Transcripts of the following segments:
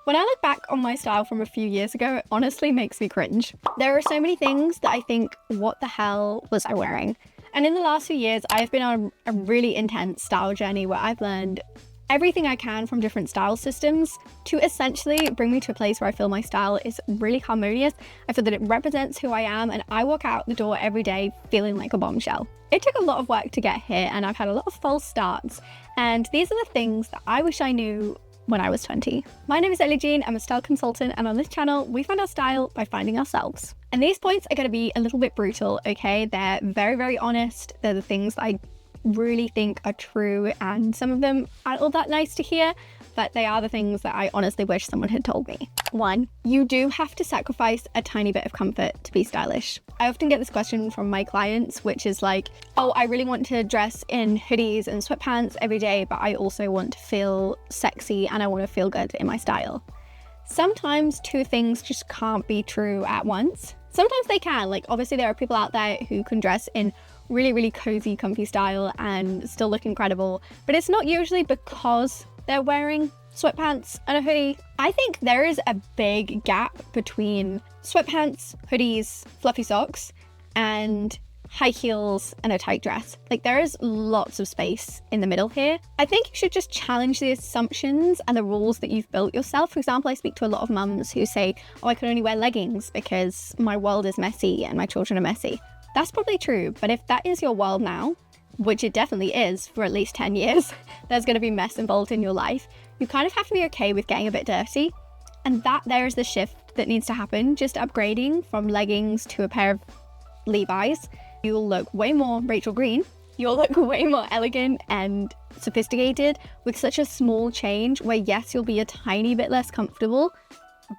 When I look back on my style from a few years ago, it honestly makes me cringe. There are so many things that I think, what the hell was I wearing? And in the last few years, I've been on a really intense style journey where I've learned everything I can from different style systems to essentially bring me to a place where I feel my style is really harmonious. I feel that it represents who I am, and I walk out the door every day feeling like a bombshell. It took a lot of work to get here, and I've had a lot of false starts. And these are the things that I wish I knew when I was 20. My name is Ellie-Jean, I'm a style consultant, and on this channel, we find our style by finding ourselves. And these points are gonna be a little bit brutal, okay? They're very, very honest. They're the things that I really think are true, and some of them aren't all that nice to hear, but they are the things that I honestly wish someone had told me. 1, you do have to sacrifice a tiny bit of comfort to be stylish. I often get this question from my clients, which is like, oh, I really want to dress in hoodies and sweatpants every day, but I also want to feel sexy and I want to feel good in my style. Sometimes two things just can't be true at once. Sometimes they can, like obviously there are people out there who can dress in really, really cozy, comfy style and still look incredible, but it's not usually because they're wearing sweatpants and a hoodie. I think there is a big gap between sweatpants, hoodies, fluffy socks, and high heels and a tight dress. Like there is lots of space in the middle here. I think you should just challenge the assumptions and the rules that you've built yourself. For example, I speak to a lot of mums who say, oh, I can only wear leggings because my world is messy and my children are messy. That's probably true, but if that is your world now, which it definitely is for at least 10 years, there's going to be mess involved in your life. You kind of have to be okay with getting a bit dirty. And that there is the shift that needs to happen, just upgrading from leggings to a pair of Levi's. You'll look way more Rachel Green. You'll look way more elegant and sophisticated with such a small change where yes, you'll be a tiny bit less comfortable,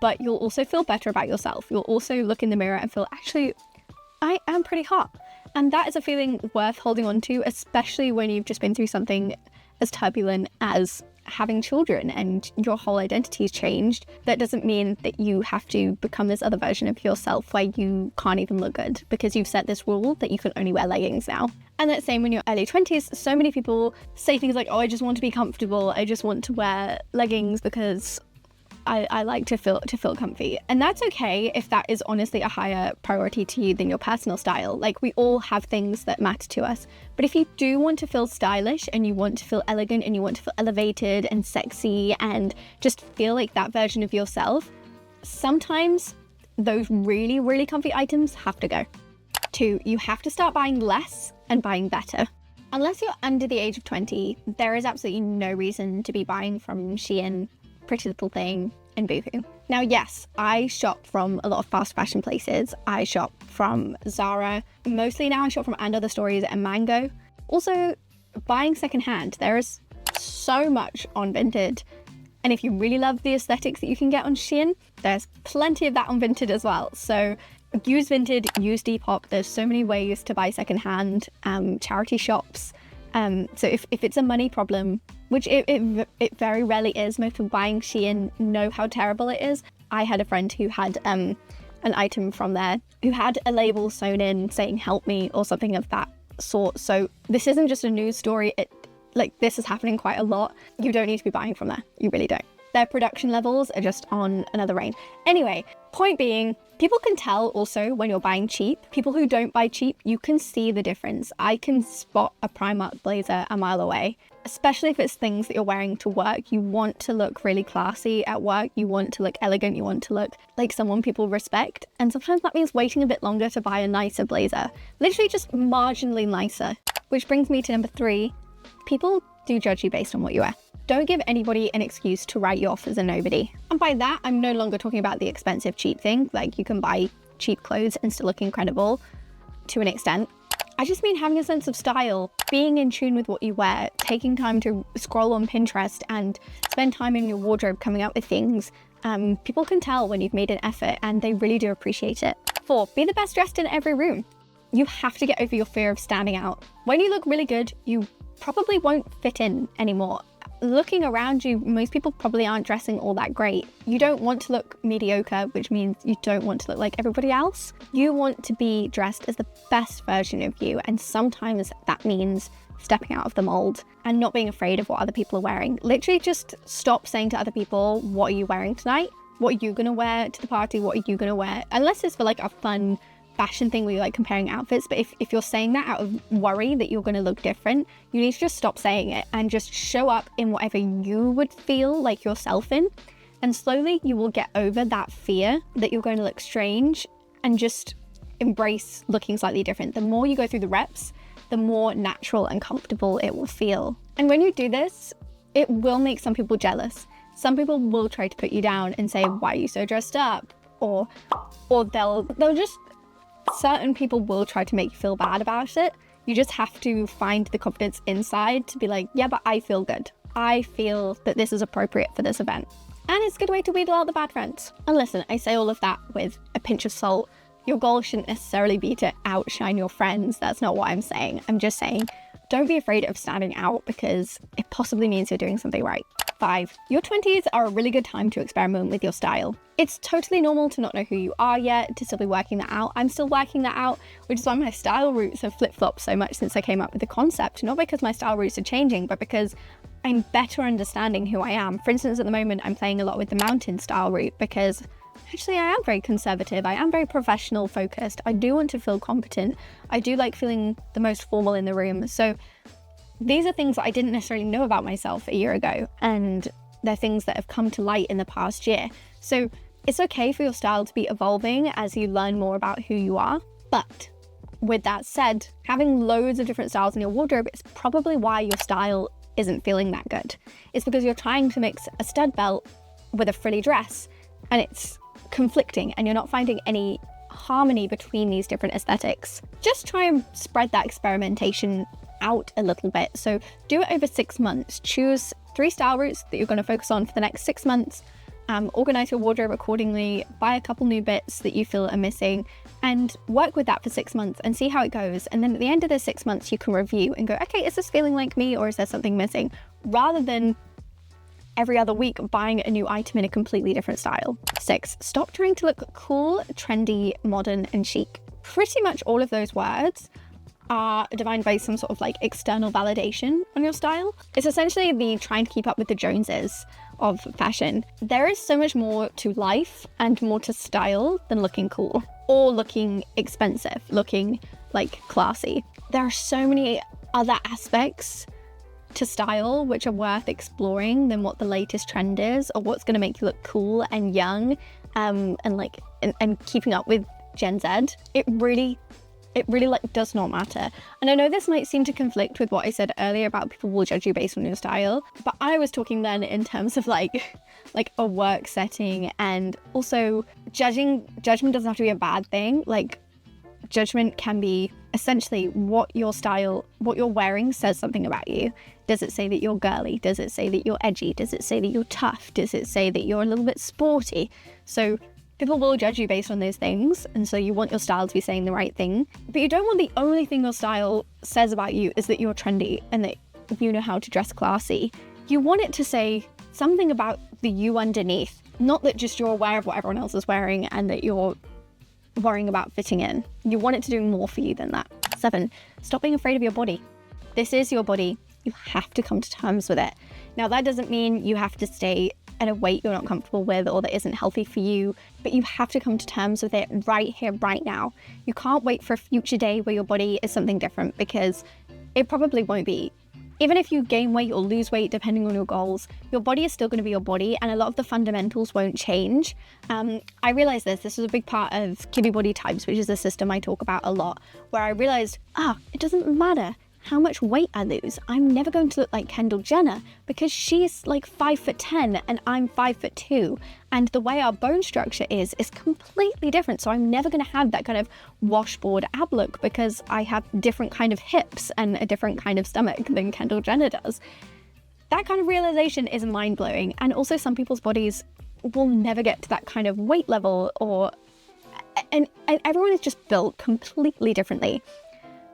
but you'll also feel better about yourself. You'll also look in the mirror and feel, actually, I am pretty hot. And that is a feeling worth holding on to, especially when you've just been through something as turbulent as having children and your whole identity's changed. That doesn't mean that you have to become this other version of yourself where you can't even look good because you've set this rule that you can only wear leggings now. And that's same when you're early 20s. So many people say things like, oh, I just want to be comfortable. I just want to wear leggings because I like to feel comfy. And that's okay if that is honestly a higher priority to you than your personal style. Like we all have things that matter to us. But if you do want to feel stylish and you want to feel elegant and you want to feel elevated and sexy and just feel like that version of yourself, sometimes those really, really comfy items have to go. 2, you have to start buying less and buying better. Unless you're under the age of 20, there is absolutely no reason to be buying from Shein, Pretty Little Thing, and Boohoo. Now, yes, I shop from a lot of fast fashion places. I shop from Zara. Mostly now I shop from & Other Stories and Mango. Also, buying secondhand. There is so much on Vinted. And if you really love the aesthetics that you can get on Shein, there's plenty of that on Vinted as well. So use Vinted, use Depop. There's so many ways to buy secondhand, charity shops. So if it's a money problem, which it very rarely is, most people buying Shein know how terrible it is. I had a friend who had an item from there who had a label sewn in saying help me or something of that sort. So this isn't just a news story. This is happening quite a lot. You don't need to be buying from there. You really don't. Their production levels are just on another range. Anyway, point being, people can tell also when you're buying cheap. People who don't buy cheap, you can see the difference. I can spot a Primark blazer a mile away, especially if it's things that you're wearing to work. You want to look really classy at work. You want to look elegant. You want to look like someone people respect. And sometimes that means waiting a bit longer to buy a nicer blazer. Literally just marginally nicer. Which brings me to number 3. People do judge you based on what you wear. Don't give anybody an excuse to write you off as a nobody. And by that, I'm no longer talking about the expensive cheap thing. Like you can buy cheap clothes and still look incredible to an extent. I just mean having a sense of style, being in tune with what you wear, taking time to scroll on Pinterest and spend time in your wardrobe coming up with things. People can tell when you've made an effort and they really do appreciate it. 4, be the best dressed in every room. You have to get over your fear of standing out. When you look really good, you probably won't fit in anymore. looking around you, most people probably aren't dressing all that great. You don't want to look mediocre, which means you don't want to look like everybody else. You want to be dressed as the best version of you, and sometimes that means stepping out of the mold and not being afraid of what other people are wearing. Literally just stop saying to other people, what are you wearing tonight? What are you gonna wear to the party? What are you gonna wear? Unless it's for like a fun fashion thing where you're like comparing outfits, but if you're saying that out of worry that you're going to look different, you need to just stop saying it and just show up in whatever you would feel like yourself in, and slowly you will get over that fear that you're going to look strange and just embrace looking slightly different. The more you go through the reps, the more natural and comfortable it will feel. And when you do this, it will make some people jealous. Some people will try to put you down and say, why are you so dressed up? Or they'll just, certain people will try to make you feel bad about it. You just have to find the confidence inside to be like, yeah, but I feel good. I feel that this is appropriate for this event. And it's a good way to weed out the bad friends. And listen, I say all of that with a pinch of salt. Your goal shouldn't necessarily be to outshine your friends. That's not what I'm saying. I'm just saying, don't be afraid of standing out because it possibly means you're doing something right. 5. Your 20s are a really good time to experiment with your style. It's totally normal to not know who you are yet, to still be working that out. I'm still working that out, which is why my style routes have flip-flopped so much since I came up with the concept. Not because my style routes are changing, but because I'm better understanding who I am. For instance, at the moment, I'm playing a lot with the mountain style route because actually I am very conservative. I am very professional focused. I do want to feel competent. I do like feeling the most formal in the room. So these are things that I didn't necessarily know about myself a year ago, and they're things that have come to light in the past year. So it's okay for your style to be evolving as you learn more about who you are. But with that said, having loads of different styles in your wardrobe is probably why your style isn't feeling that good. It's because you're trying to mix a stud belt with a frilly dress, and it's conflicting, and you're not finding any harmony between these different aesthetics. Just try and spread that experimentation out a little bit. So do it over 6 months. Choose 3 style routes that you're going to focus on for the next 6 months. Organize your wardrobe accordingly, buy a couple new bits that you feel are missing, and work with that for 6 months and see how it goes. And then at the end of the 6 months, you can review and go, okay, is this feeling like me, or is there something missing? Rather than every other week buying a new item in a completely different style. 6, stop trying to look cool, trendy, modern, and chic. Pretty much all of those words are defined by some sort of like external validation on your style. It's essentially the trying to keep up with the Joneses of fashion. There is so much more to life and more to style than looking cool or looking expensive, looking like classy. There are so many other aspects to style which are worth exploring than what the latest trend is or what's going to make you look cool and young and keeping up with Gen Z. It really like does not matter. And I know this might seem to conflict with what I said earlier about people will judge you based on your style, but I was talking then in terms of like a work setting, and also judgment doesn't have to be a bad thing. Like judgment can be essentially what your style, what you're wearing says something about you. Does it say that you're girly? Does it say that you're edgy? Does it say that you're tough? Does it say that you're a little bit sporty? So people will judge you based on those things, and so you want your style to be saying the right thing. But you don't want the only thing your style says about you is that you're trendy and that you know how to dress classy. You want it to say something about the you underneath, not that just you're aware of what everyone else is wearing and that you're worrying about fitting in. You want it to do more for you than that. 7, stop being afraid of your body. This is your body. You have to come to terms with it. Now, that doesn't mean you have to stay at a weight you're not comfortable with or that isn't healthy for you, but you have to come to terms with it right here, right now. You can't wait for a future day where your body is something different, because it probably won't be. Even if you gain weight or lose weight, depending on your goals, your body is still going to be your body, and a lot of the fundamentals won't change. I realized this was a big part of Kibi Body Types, which is a system I talk about a lot, where I realized, it doesn't matter how much weight I lose. I'm never going to look like Kendall Jenner because she's like 5'10" and I'm 5'2", and the way our bone structure is completely different. So I'm never going to have that kind of washboard ab look because I have different kind of hips and a different kind of stomach than Kendall Jenner does. That kind of realization is mind-blowing, and also some people's bodies will never get to that kind of weight level, and everyone is just built completely differently.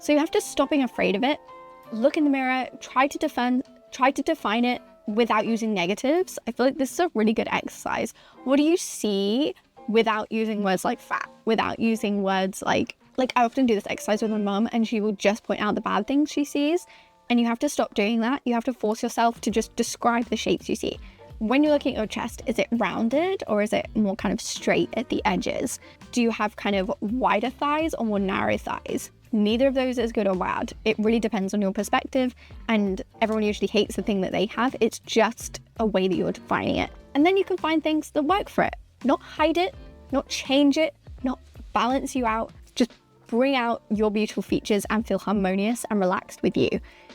So you have to stop being afraid of it, look in the mirror, try to define it, without using negatives. I feel like this is a really good exercise. What do you see without using words like fat, without using words like I often do this exercise with my mum, and she will just point out the bad things she sees, and you have to stop doing that. You have to force yourself to just describe the shapes you see. When you're looking at your chest, is it rounded or is it more kind of straight at the edges? Do you have kind of wider thighs or more narrow thighs? Neither of those is good or bad. It really depends on your perspective, and everyone usually hates the thing that they have. It's just a way that you're defining it. And then you can find things that work for it. Not hide it, not change it, not balance you out. Just bring out your beautiful features and feel harmonious and relaxed with you.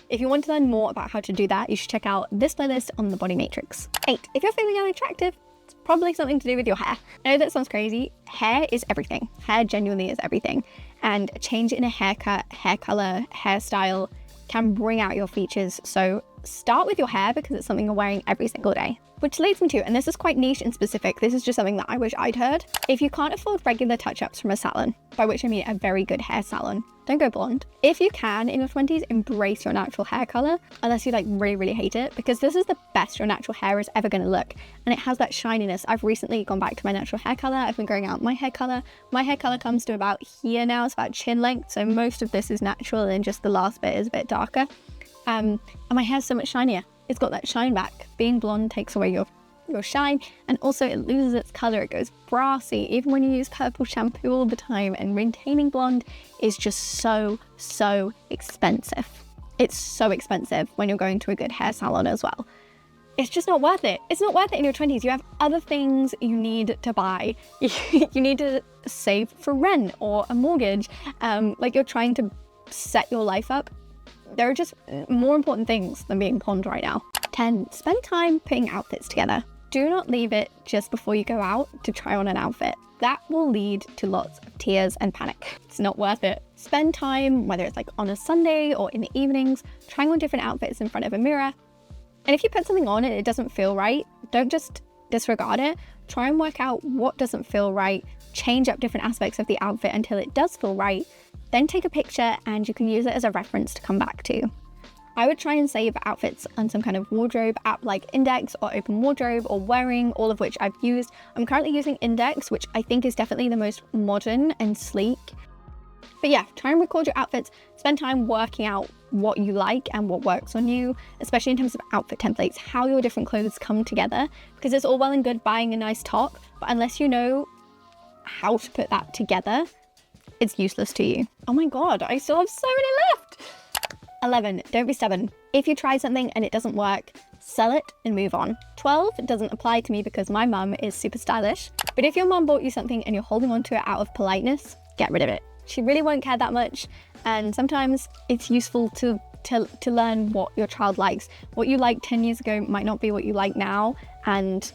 If you want to learn more about how to do that, you should check out this playlist on the body matrix. 8, if you're feeling unattractive, it's probably something to do with your hair. I know that sounds crazy. Hair is everything. Hair genuinely is everything. And a change in a haircut, hair color, hairstyle can bring out your features. So start with your hair because it's something you're wearing every single day. Which leads me to, and this is quite niche and specific, this is just something that I wish I'd heard. If you can't afford regular touch-ups from a salon, by which I mean a very good hair salon, don't go blonde. If you can, in your 20s, embrace your natural hair color, unless you really, really hate it, because this is the best your natural hair is ever gonna look. And it has that shininess. I've recently gone back to my natural hair color. I've been growing out my hair color. My hair color comes to about here now. It's about chin length. So most of this is natural and just the last bit is a bit darker. And my hair's so much shinier. It's got that shine back. Being blonde takes away your shine, and also it loses its color. It goes brassy even when you use purple shampoo all the time, and maintaining blonde is just so expensive. It's so expensive when you're going to a good hair salon as well. It's just not worth it. It's not worth it in your 20s. You have other things you need to buy. You need to save for rent or a mortgage. Like you're trying to set your life up. There are just more important things than being blonde right now. 10, spend time putting outfits together. Do not leave it just before you go out to try on an outfit. That will lead to lots of tears and panic. It's not worth it. Spend time, whether it's like on a Sunday or in the evenings, trying on different outfits in front of a mirror. And if you put something on and it doesn't feel right, don't just disregard it. Try and work out what doesn't feel right, change up different aspects of the outfit until it does feel right. Then take a picture and you can use it as a reference to come back to. I would try and save outfits on some kind of wardrobe app like Index or Open Wardrobe or Wearing, all of which I've used. I'm currently using Index, which I think is definitely the most modern and sleek. But yeah, try and record your outfits, spend time working out what you like and what works on you, especially in terms of outfit templates, how your different clothes come together, because it's all well and good buying a nice top, but unless you know how to put that together, it's useless to you. Oh my God, I still have so many left. 11, don't be stubborn. If you try something and it doesn't work, sell it and move on. 12 doesn't apply to me because my mum is super stylish. But if your mum bought you something and you're holding on to it out of politeness, get rid of it. She really won't care that much. And sometimes it's useful to learn what your child likes. What you liked 10 years ago might not be what you like now. And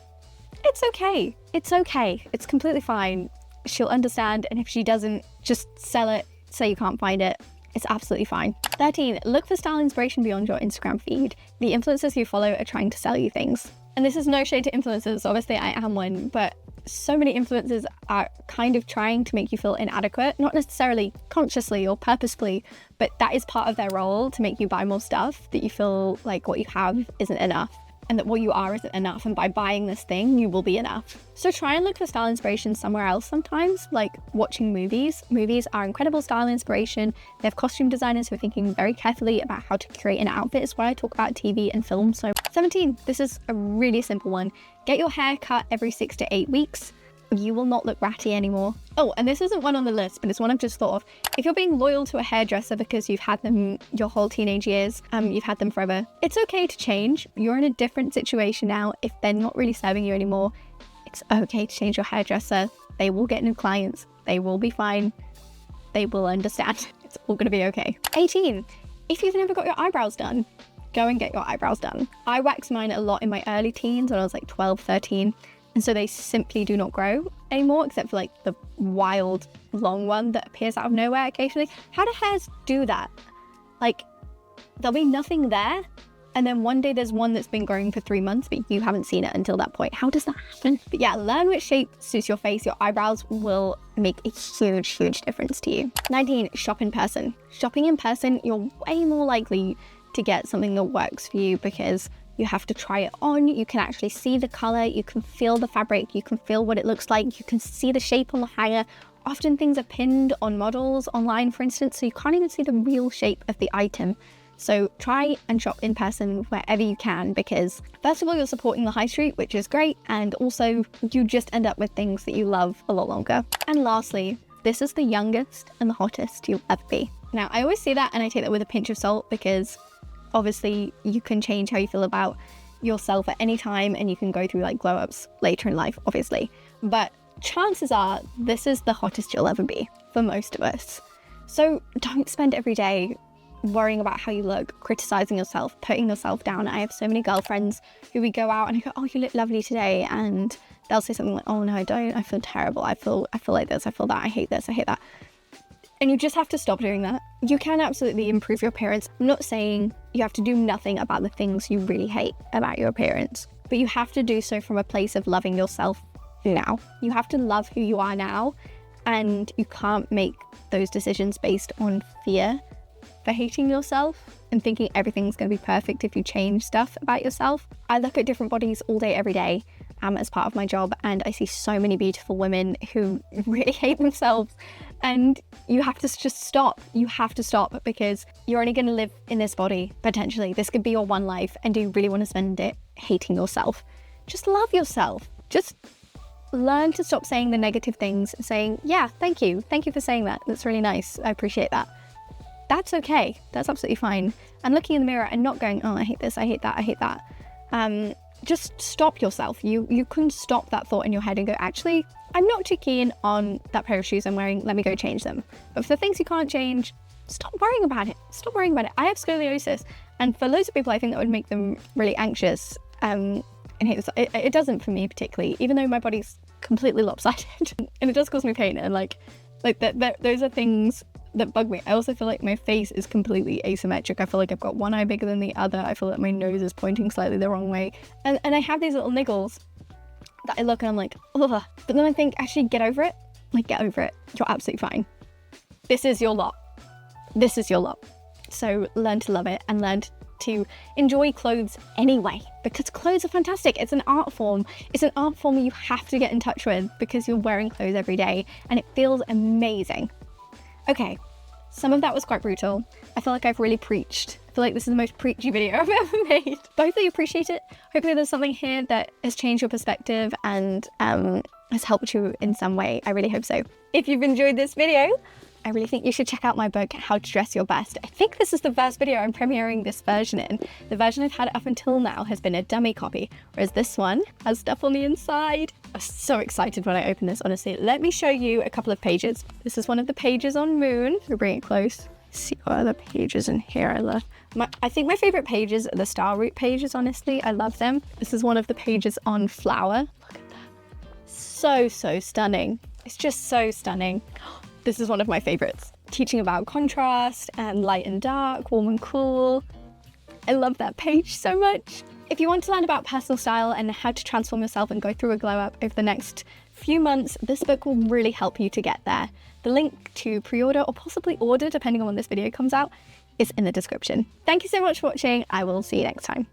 it's okay. It's okay. It's completely fine. She'll understand. And if she doesn't, just sell it, say you can't find it. It's absolutely fine. 13, look for style inspiration beyond your Instagram feed. The influencers you follow are trying to sell you things. And this is no shade to influencers, obviously I am one, but so many influencers are kind of trying to make you feel inadequate, not necessarily consciously or purposefully, but that is part of their role, to make you buy more stuff, that you feel like what you have isn't enough, and that what you are isn't enough, and by buying this thing you will be enough. So try and look for style inspiration somewhere else sometimes, like watching movies. Movies are incredible style inspiration. They have costume designers who are thinking very carefully about how to create an outfit. Is why I talk about TV and film. So 17, this is a really simple one. Get your hair cut every 6 to 8 weeks. You will not look ratty anymore. Oh, and this isn't one on the list, but it's one I've just thought of. If you're being loyal to a hairdresser because you've had them your whole teenage years, you've had them forever, it's okay to change. You're in a different situation now. If they're not really serving you anymore, it's okay to change your hairdresser. They will get new clients. They will be fine. They will understand. It's all gonna be okay. 18, if you've never got your eyebrows done, go and get your eyebrows done. I waxed mine a lot in my early teens when I was like 12, 13. And so they simply do not grow anymore, except for like the wild long one that appears out of nowhere occasionally. How do hairs do that? Like, there'll be nothing there, and then one day there's one that's been growing for 3 months, but you haven't seen it until that point. How does that happen? But yeah, learn which shape suits your face. Your eyebrows will make a huge, huge difference to you. 19, shop in person. Shopping in person, you're way more likely to get something that works for you because You have to try it on. You can actually see the color, you can feel the fabric, you can feel what it looks like, you can see the shape on the hanger. Often things are pinned on models online, for instance, so you can't even see the real shape of the item. So try and shop in person wherever you can, because first of all, you're supporting the high street, which is great, and also you just end up with things that you love a lot longer. And lastly, this is the youngest and the hottest you'll ever be. Now, I always say that and I take that with a pinch of salt, because obviously you can change how you feel about yourself at any time, and you can go through like glow ups later in life, obviously. But chances are this is the hottest you'll ever be for most of us. So don't spend every day worrying about how you look, criticizing yourself, putting yourself down. I have so many girlfriends who we go out and I go, oh, you look lovely today. And they'll say something like, oh no, I don't. I feel terrible. I feel like this. I feel that. I hate this. I hate that. And you just have to stop doing that. You can absolutely improve your appearance. I'm not saying you have to do nothing about the things you really hate about your appearance, but you have to do so from a place of loving yourself now. You have to love who you are now, and you can't make those decisions based on fear for hating yourself and thinking everything's going to be perfect if you change stuff about yourself. I look at different bodies all day, every day as part of my job, and I see so many beautiful women who really hate themselves, and you have to just stop. You have to stop, because you're only going to live in this body, potentially. This could be your one life, and do you really want to spend it hating yourself? Just love yourself. Just learn to stop saying the negative things and saying, yeah, thank you for saying that. That's really nice. I appreciate that. That's okay. That's absolutely fine. And looking in the mirror and not going, oh, I hate this, I hate that, I hate that. Just stop yourself. You can stop that thought in your head and go, actually, I'm not too keen on that pair of shoes I'm wearing. Let me go change them. But for the things you can't change, stop worrying about it. Stop worrying about it. I have scoliosis, and for loads of people, I think that would make them really anxious. And it doesn't for me particularly, even though my body's completely lopsided and it does cause me pain, and like that those are things that bug me. I also feel like my face is completely asymmetric. I feel like I've got one eye bigger than the other. I feel like my nose is pointing slightly the wrong way, and I have these little niggles that I look and I'm like, ugh. But then I think, actually, get over it. Like, get over it. You're absolutely fine. This is your lot. This is your lot. So learn to love it and learn to enjoy clothes anyway, because clothes are fantastic. It's an art form. It's an art form you have to get in touch with, because you're wearing clothes every day and it feels amazing. Okay, some of that was quite brutal. I feel like I've really preached. I feel like this is the most preachy video I've ever made. But hopefully you appreciate it. Hopefully there's something here that has changed your perspective and has helped you in some way. I really hope so. If you've enjoyed this video, I really think you should check out my book, How to Dress Your Best. I think this is the first video I'm premiering this version in. The version I've had up until now has been a dummy copy, whereas this one has stuff on the inside. I was so excited when I opened this, honestly. Let me show you a couple of pages. This is one of the pages on Moon. We'll bring it close. See what other pages in here I love. I think my favorite pages are the Star Route pages, honestly. I love them. This is one of the pages on Flower. Look at that. So stunning. It's just so stunning. This is one of my favorites, teaching about contrast and light and dark, warm and cool. I love that page so much. If you want to learn about personal style and how to transform yourself and go through a glow up over the next few months, this book will really help you to get there. The link to pre-order or possibly order, depending on when this video comes out, is in the description. Thank you so much for watching. I will see you next time.